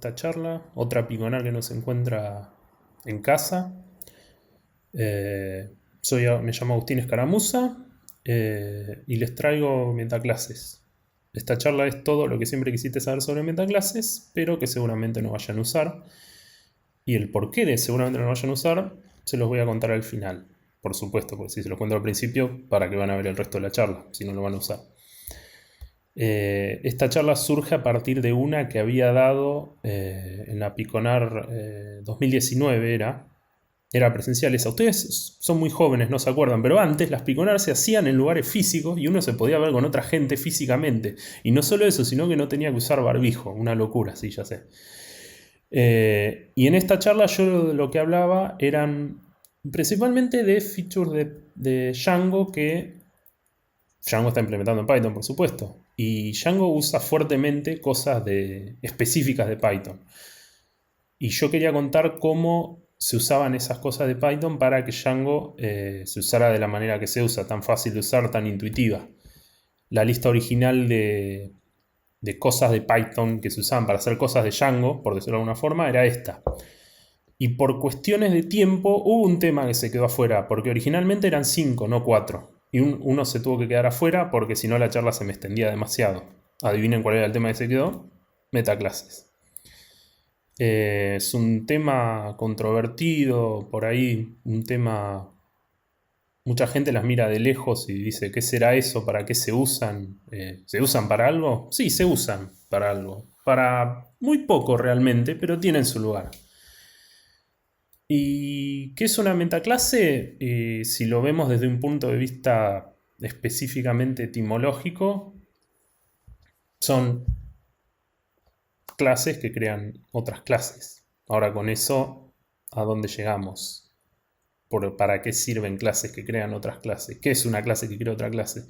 esta charla. Otra Piconar que nos encuentra en casa. Me llamo Agustín Escaramuza y les traigo metaclases. Esta charla es todo lo que siempre quisiste saber sobre metaclases, pero que seguramente no vayan a usar. Y el porqué de seguramente no lo vayan a usar se los voy a contar al final. Por supuesto, porque si se los cuento al principio, ¿para qué van a ver el resto de la charla? Si no lo van a usar. Esta charla surge a partir de una que había dado en la Piconar 2019 era presencial esa. Ustedes son muy jóvenes, no se acuerdan, pero antes las Piconar se hacían en lugares físicos y uno se podía ver con otra gente físicamente. Y no solo eso, sino que no tenía que usar barbijo. Una locura, sí, ya sé. Y en esta charla yo lo que hablaba eran principalmente de features de Django que Django está implementando en Python, por supuesto. Y Django usa fuertemente cosas específicas de Python. Y yo quería contar cómo se usaban esas cosas de Python para que Django se usara de la manera que se usa, tan fácil de usar, tan intuitiva. La lista original de cosas de Python que se usaban para hacer cosas de Django, por decirlo de alguna forma, era esta. Y por cuestiones de tiempo hubo un tema que se quedó afuera, porque originalmente eran 5, no 4. Y uno se tuvo que quedar afuera porque si no la charla se me extendía demasiado. Adivinen cuál era el tema que se quedó. Metaclases. Es un tema controvertido, por ahí, un tema... Mucha gente las mira de lejos y dice, ¿qué será eso? ¿Para qué se usan? ¿Se usan para algo? Sí, se usan para algo. Para muy poco realmente, pero tienen su lugar. ¿Y qué es una metaclase? Si lo vemos desde un punto de vista específicamente etimológico, son clases que crean otras clases. Ahora con eso, ¿a dónde llegamos? ¿Para qué sirven clases que crean otras clases? ¿Qué es una clase que crea otra clase?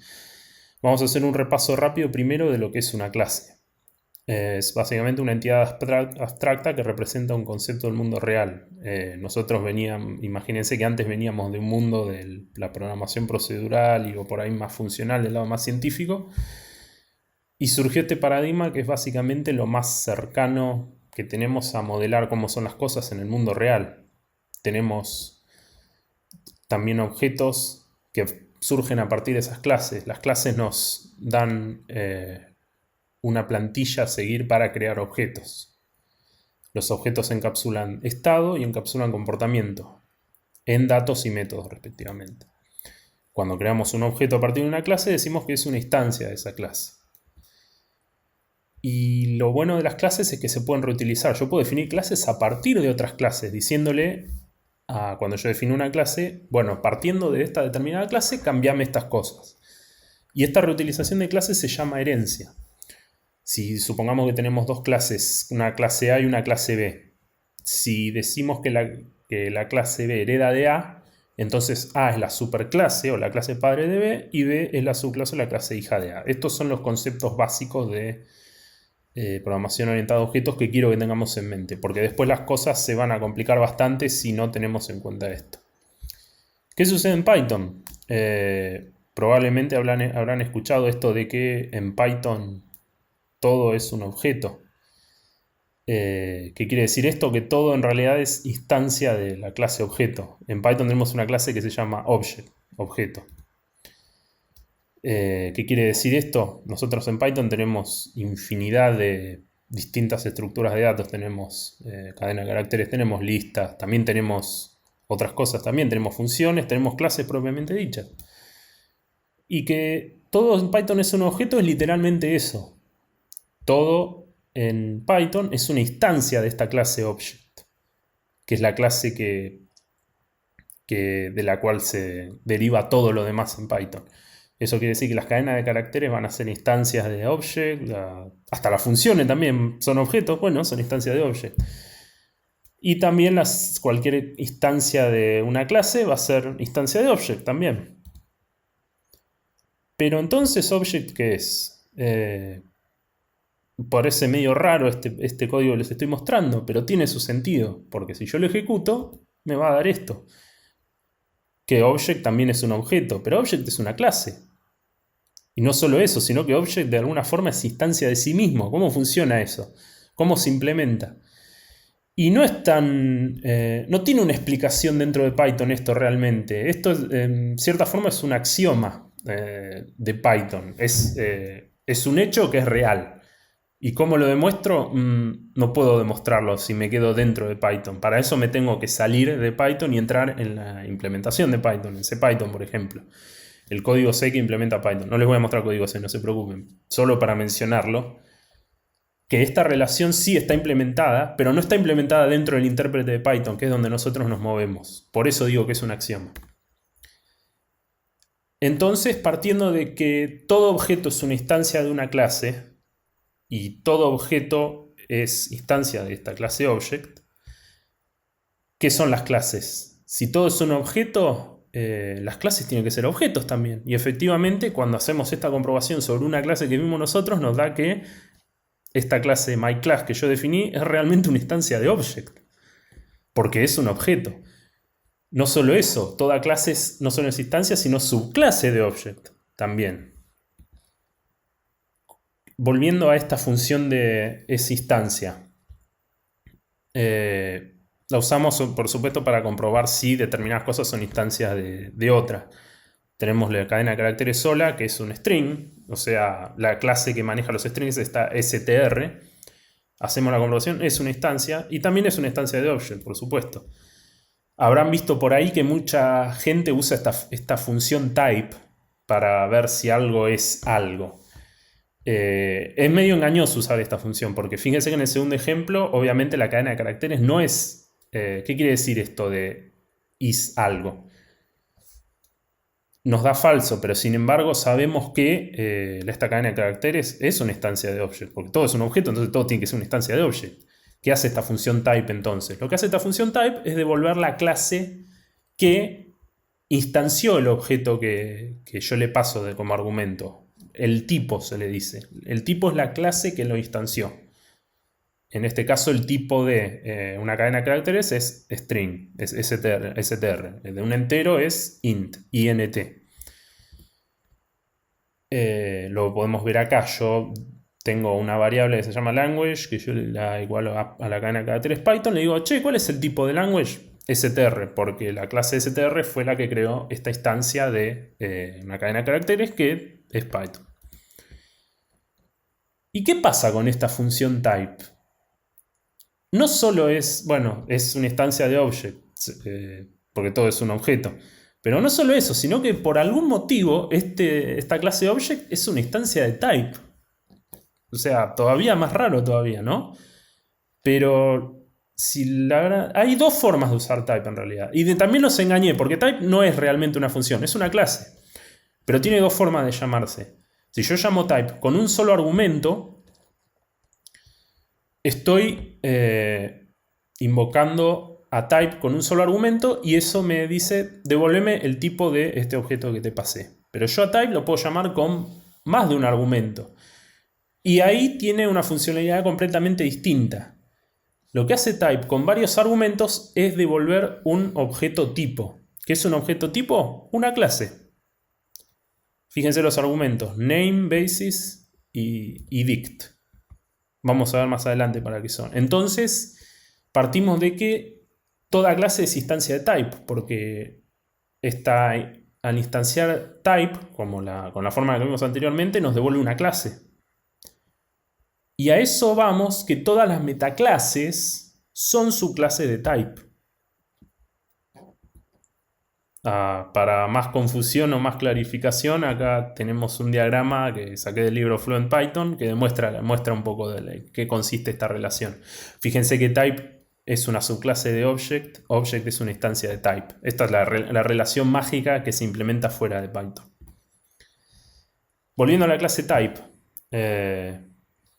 Vamos a hacer un repaso rápido primero de lo que es una clase. Es básicamente una entidad abstracta que representa un concepto del mundo real. Nosotros imagínense que antes veníamos de un mundo de la programación procedural o por ahí más funcional, del lado más científico, y surgió este paradigma que es básicamente lo más cercano que tenemos a modelar cómo son las cosas en el mundo real. Tenemos también objetos que surgen a partir de esas clases. Las clases nos dan una plantilla a seguir para crear objetos. Los objetos encapsulan estado y encapsulan comportamiento en datos y métodos respectivamente. Cuando creamos un objeto a partir de una clase decimos que es una instancia de esa clase. Y lo bueno de las clases es que se pueden reutilizar. Yo puedo definir clases a partir de otras clases, diciéndole cuando yo defino una clase, bueno, partiendo de esta determinada clase, cambiame estas cosas. Y esta reutilización de clases se llama herencia. Si supongamos que tenemos dos clases, una clase A y una clase B, si decimos que la clase B hereda de A, entonces A es la superclase o la clase padre de B y B es la subclase o la clase hija de A. Estos son los conceptos básicos de programación orientada a objetos que quiero que tengamos en mente, porque después las cosas se van a complicar bastante si no tenemos en cuenta esto. ¿Qué sucede en Python? Probablemente habrán escuchado esto de que en Python todo es un objeto. ¿Qué quiere decir esto? Que todo en realidad es instancia de la clase objeto. En Python tenemos una clase que se llama object, objeto. ¿Qué quiere decir esto? Nosotros en Python tenemos infinidad de distintas estructuras de datos. Tenemos cadena de caracteres, tenemos listas, también tenemos otras cosas, también tenemos funciones, tenemos clases propiamente dichas. Y que todo en Python es un objeto es literalmente eso. Todo en Python es una instancia de esta clase object, que es la clase de la cual se deriva todo lo demás en Python. Eso quiere decir que las cadenas de caracteres van a ser instancias de object, hasta las funciones también son objetos, bueno, son instancias de object. Y también cualquier instancia de una clase va a ser instancia de object también. Pero entonces, object, ¿qué es? Parece medio raro este código que les estoy mostrando, pero tiene su sentido, porque si yo lo ejecuto, me va a dar esto. Que object también es un objeto, pero object es una clase. Y no solo eso, sino que object de alguna forma es instancia de sí mismo. ¿Cómo funciona eso? ¿Cómo se implementa? Y no es tan... no tiene una explicación dentro de Python esto realmente. Esto, en cierta forma, es un axioma de Python. Es un hecho que es real. ¿Y cómo lo demuestro? No puedo demostrarlo si me quedo dentro de Python. Para eso me tengo que salir de Python y entrar en la implementación de Python, en CPython, por ejemplo. El código C que implementa Python. No les voy a mostrar código C, no se preocupen. Solo para mencionarlo, que esta relación sí está implementada, pero no está implementada dentro del intérprete de Python, que es donde nosotros nos movemos. Por eso digo que es un axioma. Entonces, partiendo de que todo objeto es una instancia de una clase, y todo objeto es instancia de esta clase object, ¿qué son las clases? Si todo es un objeto, las clases tienen que ser objetos también. Y efectivamente, cuando hacemos esta comprobación sobre una clase que vimos nosotros, nos da que esta clase myClass que yo definí es realmente una instancia de object, porque es un objeto. No solo eso, toda clase no solo es instancia, sino subclase de object también. Volviendo a esta función de isInstancia, la usamos por supuesto para comprobar si determinadas cosas son instancias de otras. Tenemos la cadena de caracteres sola, que es un string, o sea, la clase que maneja los strings está str. Hacemos la comprobación, es una instancia, y también es una instancia de object, por supuesto. Habrán visto por ahí que mucha gente usa esta función type para ver si algo es algo. Es medio engañoso usar esta función, porque fíjense que en el segundo ejemplo, obviamente la cadena de caracteres no es... ¿qué quiere decir esto de is algo? Nos da falso, pero sin embargo sabemos que esta cadena de caracteres es una instancia de object, porque todo es un objeto, entonces todo tiene que ser una instancia de object. ¿Qué hace esta función type entonces? Lo que hace esta función type es devolver la clase que instanció el objeto que yo le paso como argumento. El tipo se le dice. El tipo es la clase que lo instanció. En este caso el tipo de una cadena de caracteres es string, es str. El de un entero es int. Lo podemos ver acá. Yo tengo una variable que se llama language, que yo la igualo a la cadena de caracteres Python. Le digo, che, ¿cuál es el tipo de language? str, porque la clase str fue la que creó esta instancia de una cadena de caracteres que es Python. ¿Y qué pasa con esta función type? No solo es, bueno, es una instancia de object, porque todo es un objeto. Pero no solo eso, sino que por algún motivo esta clase de object es una instancia de type. O sea, todavía más raro todavía, ¿no? Pero hay dos formas de usar type en realidad. Y también los engañé, porque type no es realmente una función, es una clase. Pero tiene dos formas de llamarse. Si yo llamo type con un solo argumento, estoy invocando a type con un solo argumento y eso me dice, devuélveme el tipo de este objeto que te pasé. Pero yo a type lo puedo llamar con más de un argumento. Y ahí tiene una funcionalidad completamente distinta. Lo que hace type con varios argumentos es devolver un objeto tipo. ¿Qué es un objeto tipo? Una clase. Fíjense los argumentos, name, basis y dict. Vamos a ver más adelante para qué son. Entonces, partimos de que toda clase es instancia de type, porque al instanciar type, con la forma que vimos anteriormente, nos devuelve una clase. Y a eso vamos que todas las metaclases son su clase de type. Para más confusión o más clarificación, acá tenemos un diagrama que saqué del libro Fluent Python que muestra un poco de qué consiste esta relación. Fíjense que type es una subclase de object, object es una instancia de type. Esta es la relación mágica que se implementa fuera de Python. Volviendo a la clase type,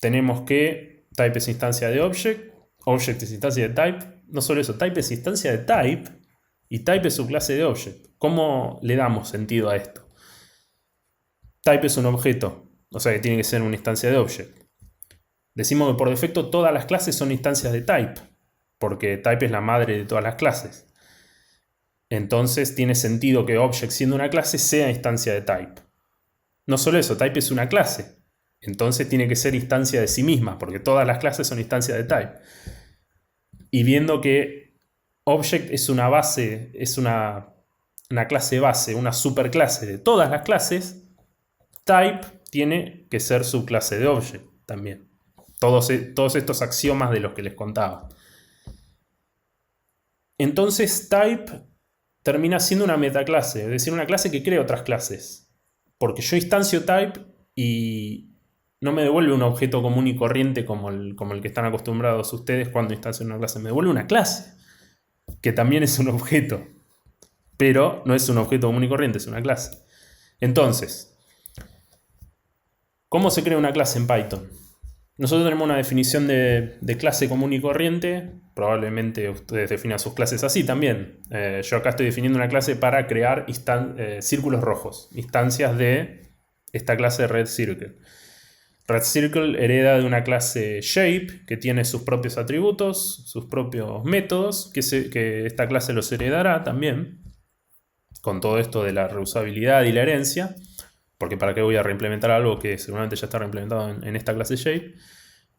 tenemos que type es instancia de object, object es instancia de type. No solo eso, type es instancia de type y type es subclase de object. ¿Cómo le damos sentido a esto? Type es un objeto, o sea que tiene que ser una instancia de object. Decimos que por defecto todas las clases son instancias de type, porque type es la madre de todas las clases. Entonces tiene sentido que object, siendo una clase, sea instancia de type. No solo eso, type es una clase. Entonces tiene que ser instancia de sí misma, porque todas las clases son instancias de type. y viendo que Object es una base, es una clase base, una superclase de todas las clases, Type tiene que ser subclase de Object también. Todos estos axiomas de los que les contaba. Entonces Type termina siendo una metaclase, es decir, una clase que crea otras clases. Porque yo instancio Type y no me devuelve un objeto común y corriente como el que están acostumbrados ustedes cuando instancian una clase. Me devuelve una clase, que también es un objeto. Pero no es un objeto común y corriente, es una clase. Entonces, ¿cómo se crea una clase en Python? Nosotros tenemos una definición de clase común y corriente. Probablemente ustedes definan sus clases así también. Yo acá estoy definiendo una clase para crear círculos rojos, instancias de esta clase Red Circle. Red Circle hereda de una clase Shape que tiene sus propios atributos, sus propios métodos, que esta clase los heredará también, con todo esto de la reusabilidad y la herencia. Porque para qué voy a reimplementar algo que seguramente ya está reimplementado en esta clase Shape.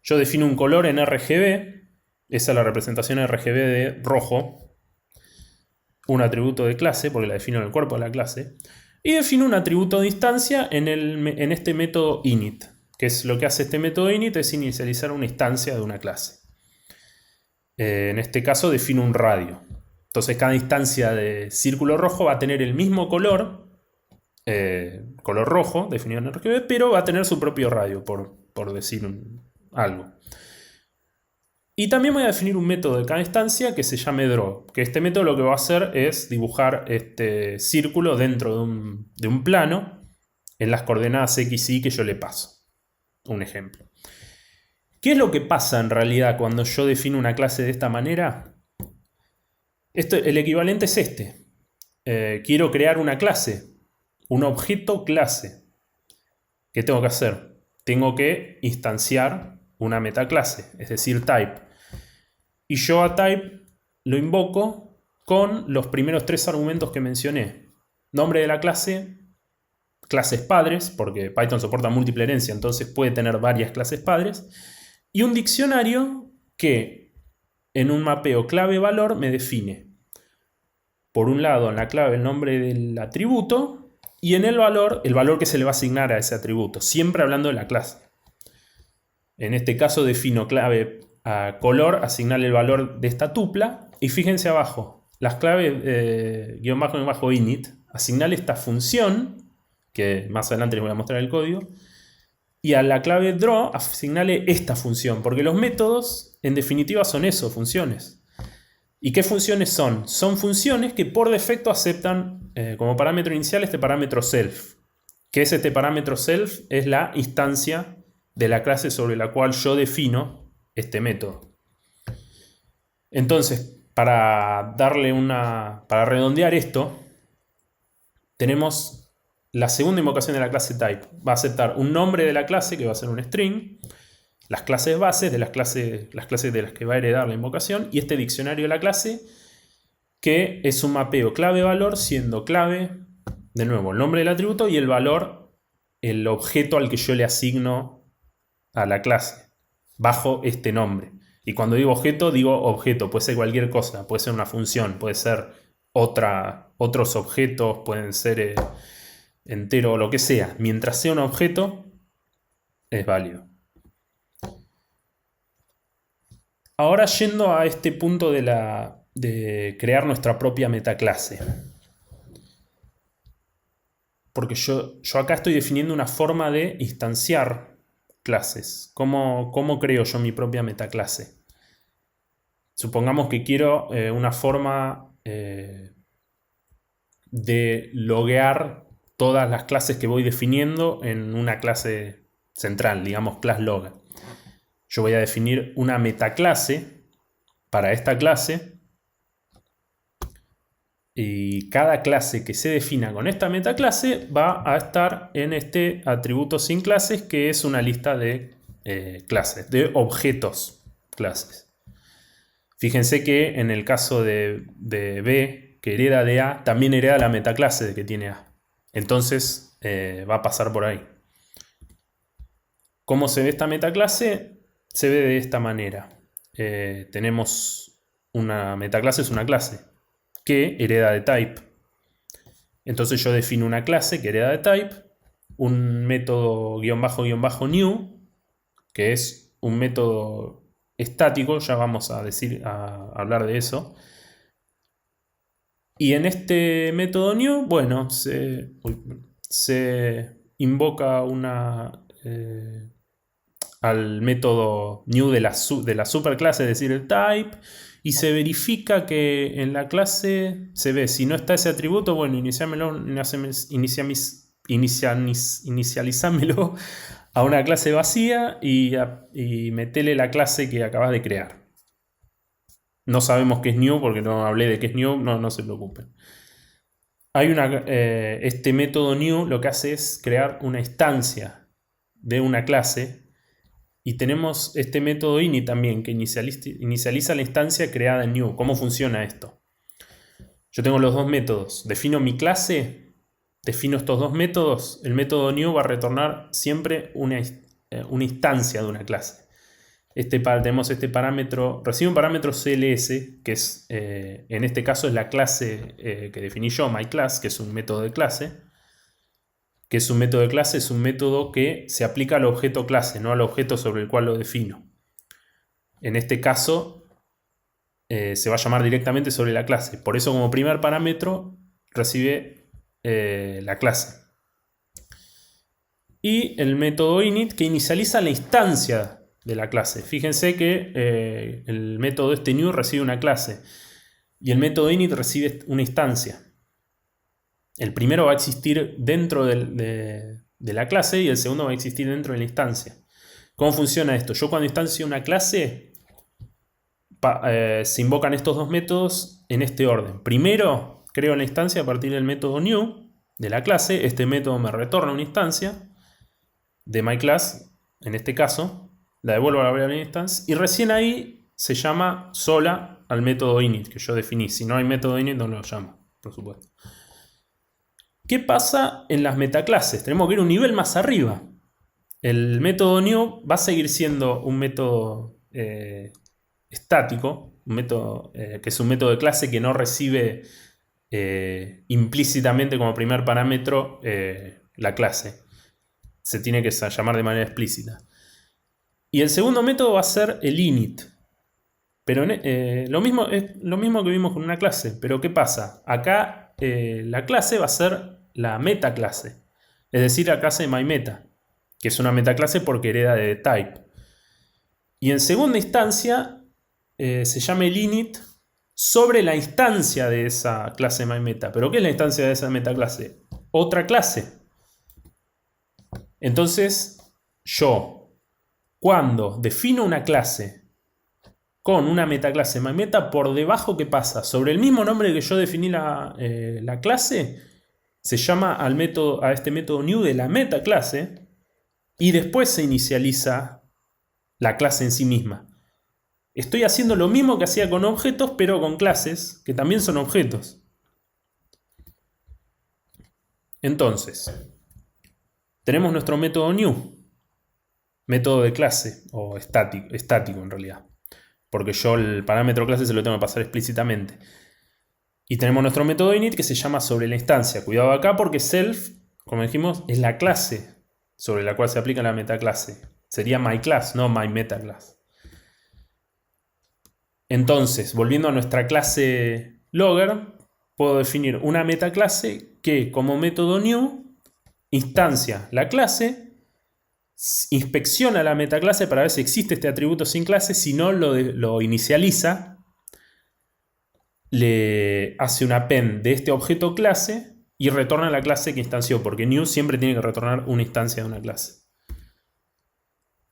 Yo defino un color en RGB. Esa es la representación RGB de rojo. Un atributo de clase, porque la defino en el cuerpo de la clase. Y defino un atributo de instancia en este método init. Que es lo que hace este método init, es inicializar una instancia de una clase. En este caso defino un radio. Entonces cada instancia de círculo rojo va a tener el mismo color. Color rojo, definido en RGB, pero va a tener su propio radio, por decir algo. Y también voy a definir un método de cada instancia que se llame draw, que este método lo que va a hacer es dibujar este círculo dentro de un plano en las coordenadas x y que yo le paso. Un ejemplo. ¿Qué es lo que pasa en realidad cuando yo defino una clase de esta manera? El equivalente es este. Quiero crear una clase. Un objeto clase. ¿Qué tengo que hacer? Tengo que instanciar una metaclase, es decir, type. Y yo a type lo invoco con los primeros 3 argumentos que mencioné. Nombre de la clase, clases padres, porque Python soporta múltiple herencia, entonces puede tener varias clases padres. Y un diccionario que en un mapeo clave-valor me define. Por un lado, en la clave el nombre del atributo, y en el valor que se le va a asignar a ese atributo, siempre hablando de la clase. En este caso defino clave a color, asignarle el valor de esta tupla, y fíjense abajo, las claves guión bajo init, asignarle esta función, que más adelante les voy a mostrar el código, y a la clave draw asignarle esta función, porque los métodos en definitiva son eso, funciones. ¿Y qué funciones son? Son funciones que por defecto aceptan como parámetro inicial este parámetro self. ¿Qué es este parámetro self? Es la instancia de la clase sobre la cual yo defino este método. Entonces, para redondear esto, tenemos la segunda invocación de la clase type. Va a aceptar un nombre de la clase, que va a ser un string, las clases bases de las clases de las que va a heredar la invocación, y este diccionario de la clase, que es un mapeo clave-valor, siendo clave, de nuevo, el nombre del atributo y el valor, el objeto al que yo le asigno a la clase, bajo este nombre. Y cuando digo objeto, puede ser cualquier cosa, puede ser una función, puede ser otros objetos, pueden ser entero o lo que sea. Mientras sea un objeto, es válido. Ahora yendo a este punto de crear nuestra propia metaclase. Porque yo acá estoy definiendo una forma de instanciar clases. ¿Cómo creo yo mi propia metaclase? Supongamos que quiero una forma de loguear todas las clases que voy definiendo en una clase central, digamos class log. Yo voy a definir una metaclase para esta clase. Y cada clase que se defina con esta metaclase va a estar en este atributo sin clases, que es una lista de clases, de objetos clases. Fíjense que en el caso de B, que hereda de A, también hereda la metaclase que tiene A. Entonces va a pasar por ahí. ¿Cómo se ve esta metaclase? Se ve de esta manera. Tenemos una metaclase es una clase que hereda de type. Entonces yo defino una clase que hereda de type, un método _new, que es un método estático, ya vamos a hablar de eso. Y en este método new, bueno, se invoca al método new de la superclase, es decir, el type, y se verifica que en la clase se ve, si no está ese atributo, bueno, inicializámelo a una clase vacía y metele la clase que acabas de crear. No sabemos qué es new porque no hablé de qué es new, no se preocupen. Este método new lo que hace es crear una instancia de una clase, y tenemos este método init también que inicializa la instancia creada en new. ¿Cómo funciona esto? Yo tengo los dos métodos. Defino mi clase, defino estos dos métodos. El método new va a retornar siempre una instancia de una clase. Tenemos este parámetro, recibe un parámetro CLS, que es, en este caso es la clase que definí yo, myClass, que es un método de clase. Que es un método de clase, es un método que se aplica al objeto clase, no al objeto sobre el cual lo defino. En este caso, se va a llamar directamente sobre la clase. Por eso, como primer parámetro, recibe la clase. Y el método init, que inicializa la instancia de la clase. Fíjense que el método new recibe una clase y el método init recibe una instancia. El primero va a existir dentro de la clase y el segundo va a existir dentro de la instancia. ¿Cómo funciona esto? Yo cuando instancio una clase, se invocan estos dos métodos en este orden. Primero, creo la instancia a partir del método new de la clase. Este método me retorna una instancia de myClass, en este caso. La devuelvo a la variable instance y recién ahí se llama sola al método init que yo definí. Si no hay método init no lo llamo, por supuesto. ¿Qué pasa en las metaclases? Tenemos que ir un nivel más arriba. El método new va a seguir siendo un método estático, un método, que es un método de clase que no recibe implícitamente como primer parámetro la clase. Se tiene que llamar de manera explícita. Y el segundo método va a ser el init. Pero lo mismo que vimos con una clase. Pero ¿qué pasa? Acá la clase va a ser la metaclase. Es decir, la clase de myMeta, que es una metaclase porque hereda de type. Y en segunda instancia se llama el init sobre la instancia de esa clase myMeta. ¿Pero qué es la instancia de esa metaclase? Otra clase. Entonces, yo, cuando defino una clase con una metaclase myMeta, por debajo, ¿qué pasa? Sobre el mismo nombre que yo definí la clase, se llama a este método new de la metaclase y después se inicializa la clase en sí misma. Estoy haciendo lo mismo que hacía con objetos, pero con clases que también son objetos. Entonces, tenemos nuestro método new, método de clase, o estático en realidad, porque yo el parámetro clase se lo tengo que pasar explícitamente. Y tenemos nuestro método init que se llama sobre la instancia. Cuidado acá porque self, como dijimos, es la clase sobre la cual se aplica la metaclase. Sería myClass, no myMetaclass. Entonces, volviendo a nuestra clase logger, puedo definir una metaclase que como método new instancia la clase, inspecciona la metaclase para ver si existe este atributo sin clase, si no lo inicializa, le hace un append de este objeto clase y retorna la clase que instanció, porque new siempre tiene que retornar una instancia de una clase.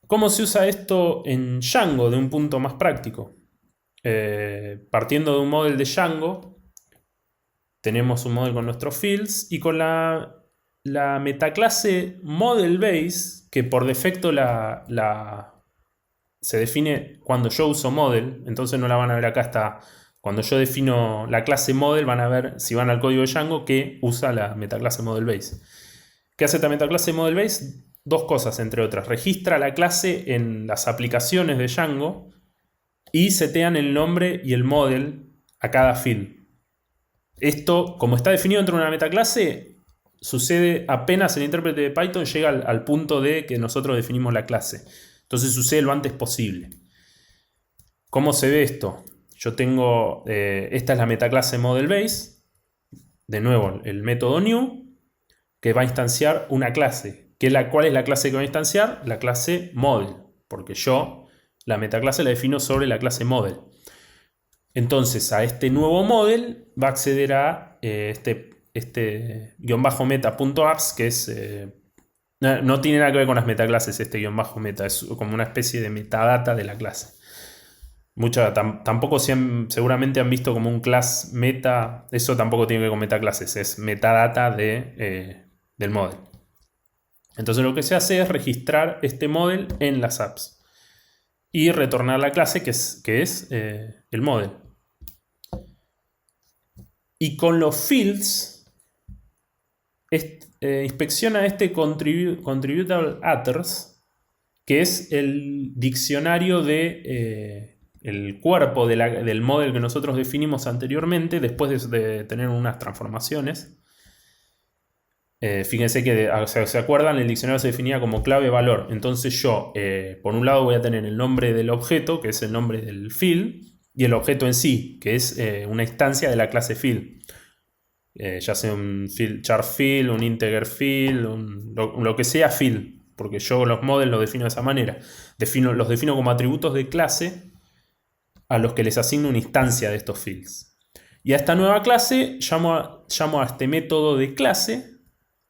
¿Cómo se usa esto en Django de un punto más práctico? Partiendo de un model de Django, tenemos un model con nuestros fields y con la metaclase model base, que por defecto se define cuando yo uso model, entonces no la van a ver acá hasta cuando yo defino la clase model, van a ver si van al código de Django que usa la metaclase model base. ¿Qué hace esta metaclase model base? Dos cosas, entre otras. Registra la clase en las aplicaciones de Django y setean el nombre y el model a cada field. Esto, como está definido dentro de una metaclase, sucede apenas el intérprete de Python llega al punto de que nosotros definimos la clase. Entonces sucede lo antes posible. ¿Cómo se ve esto? Yo tengo, esta es la metaclase model base. De nuevo, el método new, que va a instanciar una clase. ¿Cuál es la clase que va a instanciar? La clase model, porque yo la metaclase la defino sobre la clase model. Entonces a este nuevo model va a acceder a este --meta.args, que es no tiene nada que ver con las metaclases. Este --meta es como una especie de metadata de la clase. Tampoco seguramente han visto como un class meta. Eso tampoco tiene que ver con metaclases, es metadata del model. Entonces lo que se hace es registrar este model en las apps y retornar la clase que es el model. Y con los fields inspecciona este contributable attrs, que es el diccionario el cuerpo del model que nosotros definimos anteriormente después de tener unas transformaciones. Fíjense que, ¿se acuerdan? El diccionario se definía como clave valor. Entonces yo, por un lado, voy a tener el nombre del objeto, que es el nombre del field, y el objeto en sí, que es una instancia de la clase field. Ya sea un char field, un integer field, lo que sea field, porque yo los models los defino de esa manera. Los defino como atributos de clase a los que les asigno una instancia de estos fields. Y a esta nueva clase llamo a este método de clase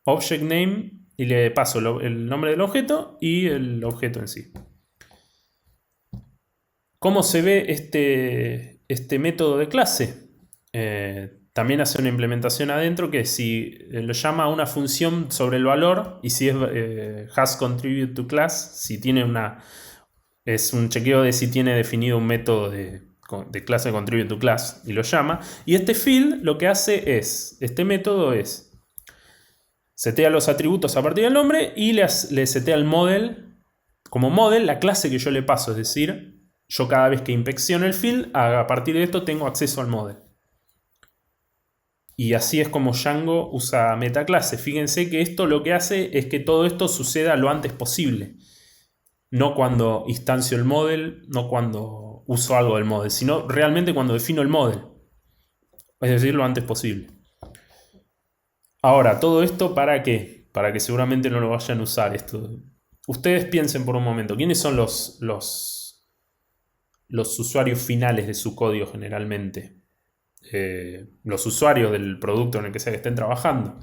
object name y le paso el nombre del objeto y el objeto en sí. ¿Cómo se ve este método de clase? También hace una implementación adentro que si lo llama a una función sobre el valor y si es has contribute to class, si tiene es un chequeo de si tiene definido un método de clase contribute to class y lo llama. Y este field lo que hace este método setea los atributos a partir del nombre y le setea el model. Como model, la clase que yo le paso, es decir, yo cada vez que inspecciono el field, a partir de esto tengo acceso al model. Y así es como Django usa metaclase. Fíjense que esto lo que hace es que todo esto suceda lo antes posible. No cuando instancio el model, no cuando uso algo del model, sino realmente cuando defino el model. Es decir, lo antes posible. Ahora, ¿todo esto para qué? Para que seguramente no lo vayan a usar esto. Ustedes piensen por un momento, ¿quiénes son los usuarios finales de su código generalmente? Los usuarios del producto en el que sea que estén trabajando.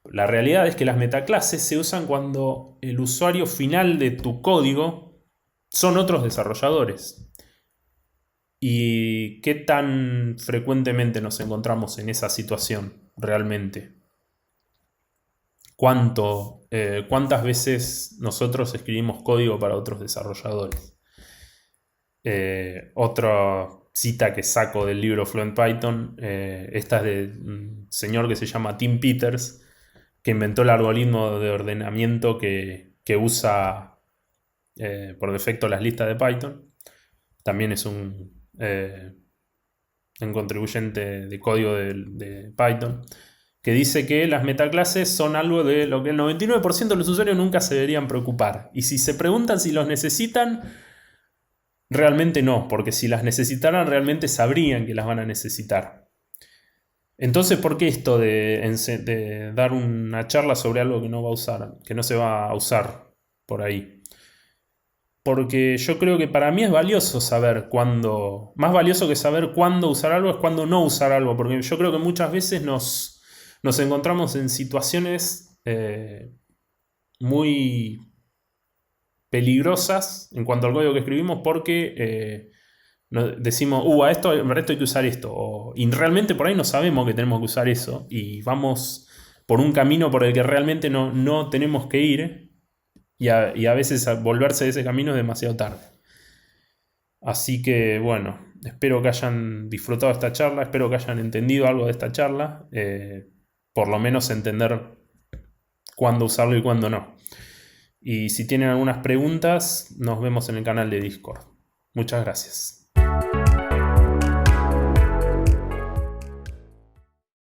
La realidad es que las metaclases se usan cuando el usuario final de tu código son otros desarrolladores. ¿Y qué tan frecuentemente nos encontramos en esa situación realmente? ¿Cuántas veces nosotros escribimos código para otros desarrolladores? Otra cita que saco del libro Fluent Python, esta es de un señor que se llama Tim Peters, que inventó el algoritmo de ordenamiento que usa por defecto las listas de Python. También es un contribuyente de código de Python, que dice que las metaclases son algo de lo que el 99% de los usuarios nunca se deberían preocupar. Y si se preguntan si los necesitan, realmente no, porque si las necesitaran realmente sabrían que las van a necesitar. Entonces, ¿por qué esto de dar una charla sobre algo que no se va a usar por ahí? Porque yo creo que para mí es valioso saber cuándo, más valioso que saber cuándo usar algo es cuándo no usar algo, porque yo creo que muchas veces nos encontramos en situaciones muy peligrosas en cuanto al código que escribimos porque decimos, a esto hay que usar esto, y realmente por ahí no sabemos que tenemos que usar eso y vamos por un camino por el que realmente no tenemos que ir y a veces volverse de ese camino es demasiado tarde. Así que bueno, espero que hayan disfrutado esta charla, espero que hayan entendido algo de esta charla, por lo menos entender cuándo usarlo y cuándo no. Y si tienen algunas preguntas, nos vemos en el canal de Discord. Muchas gracias.